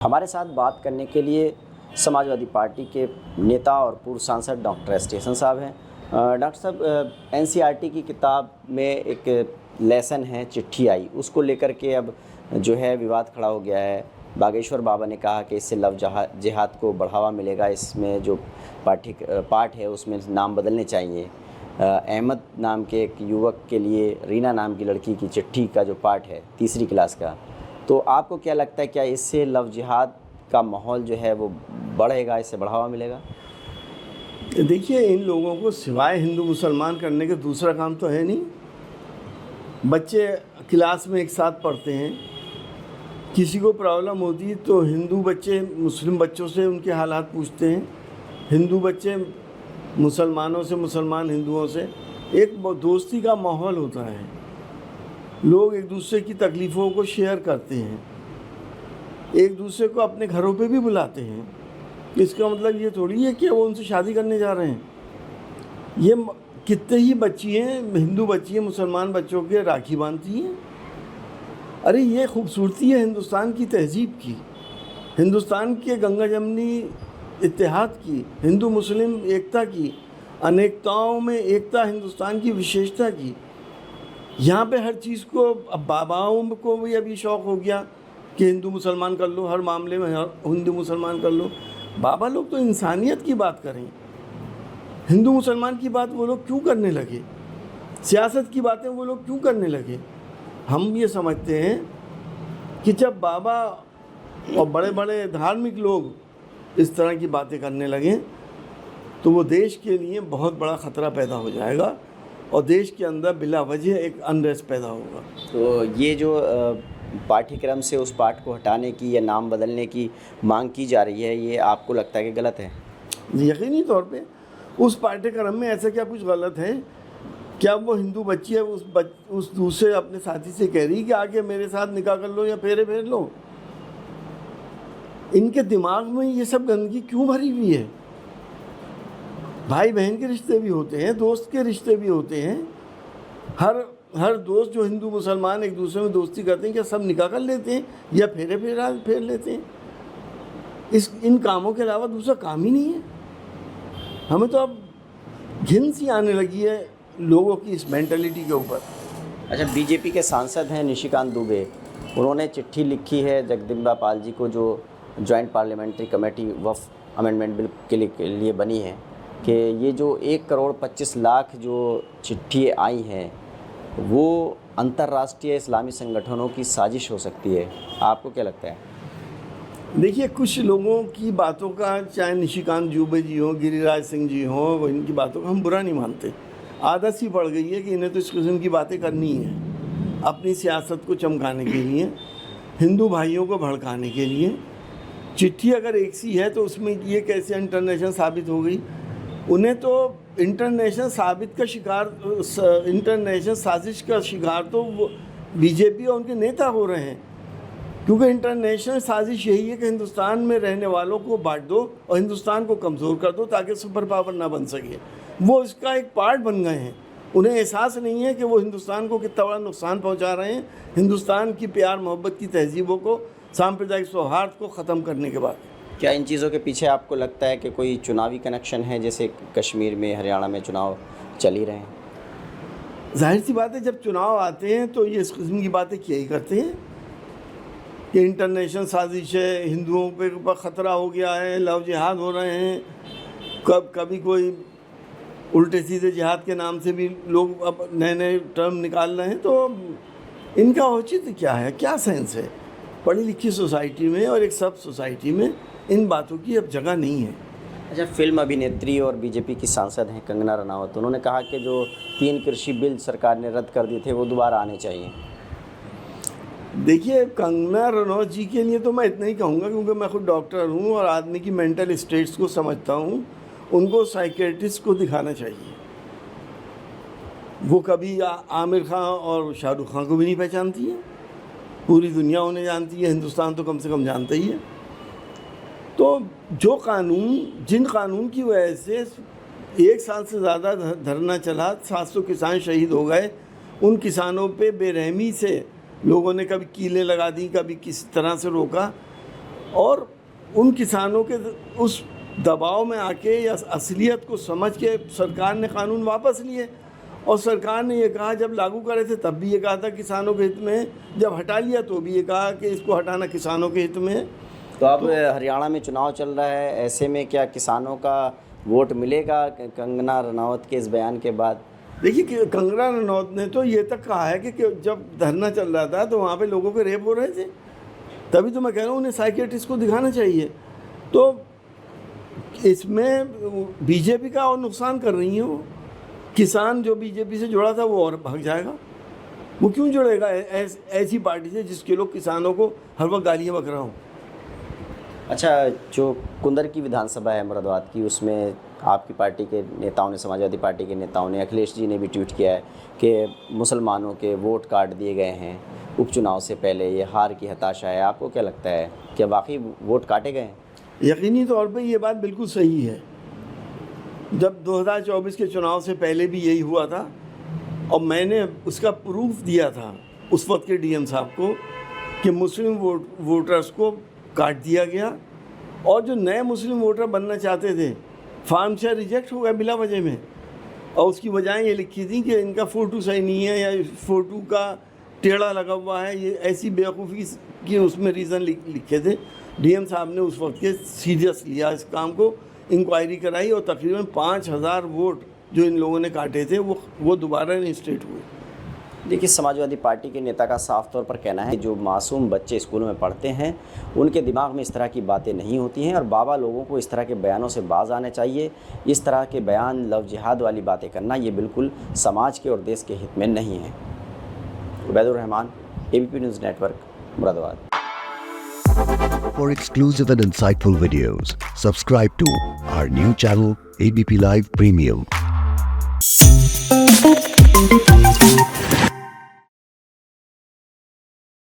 हमारे साथ बात करने के लिए समाजवादी पार्टी के नेता और पूर्व सांसद डॉक्टर स्टेशन साहब हैं। डॉक्टर साहब, एनसीईआरटी की किताब में एक लेसन है चिट्ठी आई, उसको लेकर के अब जो है विवाद खड़ा हो गया है। बागेश्वर बाबा ने कहा कि इससे लव जिहाद को बढ़ावा मिलेगा, इसमें जो पाठ है उसमें नाम बदलने चाहिए। अहमद नाम के एक युवक के लिए रीना नाम की लड़की की चिट्ठी का जो पाठ है 3री क्लास का, तो आपको क्या लगता है, क्या इससे लव जिहाद का माहौल जो है वो बढ़ेगा, इससे बढ़ावा मिलेगा? देखिए, इन लोगों को सिवाय हिंदू मुसलमान करने के दूसरा काम तो है नहीं। बच्चे क्लास में एक साथ पढ़ते हैं, किसी को प्रॉब्लम होती है तो हिंदू बच्चे मुस्लिम बच्चों से उनके हालात पूछते हैं, हिंदू बच्चे मुसलमानों से, मुसलमान हिंदुओं से। एक दोस्ती का माहौल होता है, लोग एक दूसरे की तकलीफ़ों को शेयर करते हैं, एक दूसरे को अपने घरों पे भी बुलाते हैं। इसका मतलब ये थोड़ी है कि वो उनसे शादी करने जा रहे हैं। ये कितने ही बच्ची हैं, हिंदू बच्ची हैं, मुसलमान बच्चों के राखी बांधती हैं। अरे ये खूबसूरती है हिंदुस्तान की तहजीब की, हिंदुस्तान के गंगा जमनी इत्तेहाद की, हिंदू मुस्लिम एकता की, अनेकताओं में एकता, हिंदुस्तान की विशेषता की। यहाँ पे हर चीज़ को, अब बाबाओं को भी अभी शौक़ हो गया कि हिंदू मुसलमान कर लो, हर मामले में हिंदू मुसलमान कर लो। बाबा लोग तो इंसानियत की बात करें, हिंदू मुसलमान की बात वो लोग क्यों करने लगे, सियासत की बातें वो लोग क्यों करने लगे? हम ये समझते हैं कि जब बाबा और बड़े बड़े धार्मिक लोग इस तरह की बातें करने लगें तो वो देश के लिए बहुत बड़ा ख़तरा पैदा हो जाएगा और देश के अंदर बिला वजह एक अनरेस्ट पैदा होगा। तो ये जो पाठ्यक्रम से उस पाठ को हटाने की या नाम बदलने की मांग की जा रही है, ये आपको लगता है कि गलत है? यकीनी तौर पे उस पाठ्यक्रम में ऐसा क्या कुछ गलत है? क्या वो हिंदू बच्ची है उस दूसरे अपने साथी से कह रही कि आके मेरे साथ निकाह कर लो या फेरे फेर लो? इनके दिमाग में ये सब गंदगी क्यों भरी हुई है? भाई बहन के रिश्ते भी होते हैं, दोस्त के रिश्ते भी होते हैं। हर दोस्त जो हिंदू मुसलमान एक दूसरे में दोस्ती करते हैं, क्या सब निकाह कर लेते हैं या फेरे फेर लेते हैं? इन कामों के अलावा दूसरा काम ही नहीं है। हमें तो अब घिन सी आने लगी है लोगों की इस मेंटालिटी के ऊपर। अच्छा, बीजेपी के सांसद हैं निशिकांत दुबे, उन्होंने चिट्ठी लिखी है जगदम्बा पाल जी को, जो जॉइंट पार्लियामेंट्री कमेटी वक्फ अमेंडमेंट बिल के लिए बनी है, कि ये जो 1,25,00,000 जो चिट्ठी आई हैं वो अंतर्राष्ट्रीय इस्लामी संगठनों की साजिश हो सकती है। आपको क्या लगता है? देखिए, कुछ लोगों की बातों का, चाहे निशिकांत दुबे जी हो, गिरिराज सिंह जी हो, इनकी बातों का हम बुरा नहीं मानते। आदत सी पड़ गई है कि इन्हें तो इस किस्म की बातें करनी है, अपनी सियासत को चमकाने के लिए, हिंदू भाइयों को भड़काने के लिए। चिट्ठी अगर एक सी है तो उसमें ये कैसे इंटरनेशनल साबित हो गई? उन्हें तो इंटरनेशनल साजिश का शिकार तो वो बीजेपी और उनके नेता हो रहे हैं, क्योंकि इंटरनेशनल साजिश यही है कि हिंदुस्तान में रहने वालों को बांट दो और हिंदुस्तान को कमज़ोर कर दो ताकि सुपर पावर ना बन सके। वो इसका एक पार्ट बन गए हैं। उन्हें एहसास नहीं है कि वो हिंदुस्तान को कितना बड़ा नुकसान पहुंचा रहे हैं, हिंदुस्तान की प्यार मोहब्बत की तहजीबों को, सांप्रदायिक सौहार्द को ख़त्म करने के बाद। क्या इन चीज़ों के पीछे आपको लगता है कि कोई चुनावी कनेक्शन है, जैसे कश्मीर में, हरियाणा में चुनाव चल ही रहे हैं? जाहिर सी बात है, जब चुनाव आते हैं तो ये इस किस्म की बातें किया ही करते हैं कि इंटरनेशनल साजिश है, हिंदुओं पे ऊपर ख़तरा हो गया है, लव जिहाद हो रहे हैं। कभी कोई उल्टे सीधे जिहाद के नाम से भी लोग अब नए नए टर्म निकाल रहे हैं। तो इनका औचित्य क्या है, क्या सेंस है? पढ़ी लिखी सोसाइटी में और एक सब सोसाइटी में इन बातों की अब जगह नहीं है। अच्छा, फिल्म अभिनेत्री और बीजेपी की सांसद हैं कंगना रनावत, उन्होंने कहा कि जो 3 कृषि बिल सरकार ने रद्द कर दिए थे वो दोबारा आने चाहिए। देखिए, कंगना रनौत जी के लिए तो मैं इतना ही कहूँगा, क्योंकि मैं खुद डॉक्टर हूँ और आदमी की मेंटल स्टेट्स को समझता हूँ। उनको साइकेट्रिस्ट को दिखाना चाहिए। वो कभी आमिर खान और शाहरुख खान को भी नहीं पहचानती है, पूरी दुनिया उन्हें जानती है, हिंदुस्तान तो कम से कम जानता ही है। तो जिन कानून की वजह से 1 साल से ज़्यादा धरना चला, 700 किसान शहीद हो गए, उन किसानों पे बेरहमी से लोगों ने कभी कीलें लगा दी, कभी किसी तरह से रोका। और उन किसानों के उस दबाव में आके या असलियत को समझ के सरकार ने कानून वापस लिए। और सरकार ने ये कहा, जब लागू करे थे तब भी ये कहा था किसानों के हित में है, जब हटा लिया तो भी ये कहा कि इसको हटाना किसानों के हित में है। तो अब हरियाणा में चुनाव चल रहा है, ऐसे में क्या किसानों का वोट मिलेगा कंगना रनौत के इस बयान के बाद? देखिए कि कंगना रनौत ने तो ये तक कहा है कि जब धरना चल रहा था तो वहाँ पे लोगों के रेप हो रहे थे, तभी तो मैं कह रहा हूँ उन्हें साइकियाट्रिस्ट को दिखाना चाहिए। तो इसमें बीजेपी का और नुकसान कर रही है वो। किसान जो बीजेपी से जुड़ा था वो और भाग जाएगा। वो क्यों जुड़ेगा ऐसी पार्टी से जिसके लोग किसानों को हर वक्त गालियाँ बक रहा हूँ। अच्छा, जो कुंदर की विधानसभा है मुरादाबाद की, उसमें आपकी पार्टी के नेताओं ने, समाजवादी पार्टी के नेताओं ने, अखिलेश जी ने भी ट्वीट किया है कि मुसलमानों के वोट काट दिए गए हैं उपचुनाव से पहले, ये हार की हताशा है। आपको क्या लगता है, क्या वाकई वोट काटे गए हैं? यकीनी तौर पे ये बात बिल्कुल सही है। जब 2024 के चुनाव से पहले भी यही हुआ था और मैंने उसका प्रूफ दिया था उस वक्त के डीएम साहब को कि मुस्लिम वोटर्स को काट दिया गया और जो नए मुस्लिम वोटर बनना चाहते थे फार्म से रिजेक्ट हो गया बिला वजह में। और उसकी वजह ये लिखी थी कि इनका फ़ोटो सही नहीं है या फ़ोटो का टेढ़ा लगा हुआ है, ये ऐसी बेवकूफ़ी की उसमें रीज़न लिखे थे। डीएम साहब ने उस वक्त के सीरियस लिया इस काम को, इंक्वायरी कराई और तकरीबन 5000 वोट जो इन लोगों ने काटे थे वो दोबारा इंस्टेट हुए। देखिए, समाजवादी पार्टी के नेता का साफ तौर पर कहना है कि जो मासूम बच्चे स्कूलों में पढ़ते हैं उनके दिमाग में इस तरह की बातें नहीं होती हैं और बाबा लोगों को इस तरह के बयानों से बाज आने चाहिए। इस तरह के बयान, लव जिहाद वाली बातें करना, ये बिल्कुल समाज के और देश के हित में नहीं है। Ubaidur Rahman, ABP news network, Moradabad. For exclusive and insightful videos, subscribe to our new channel ABP Live Premium.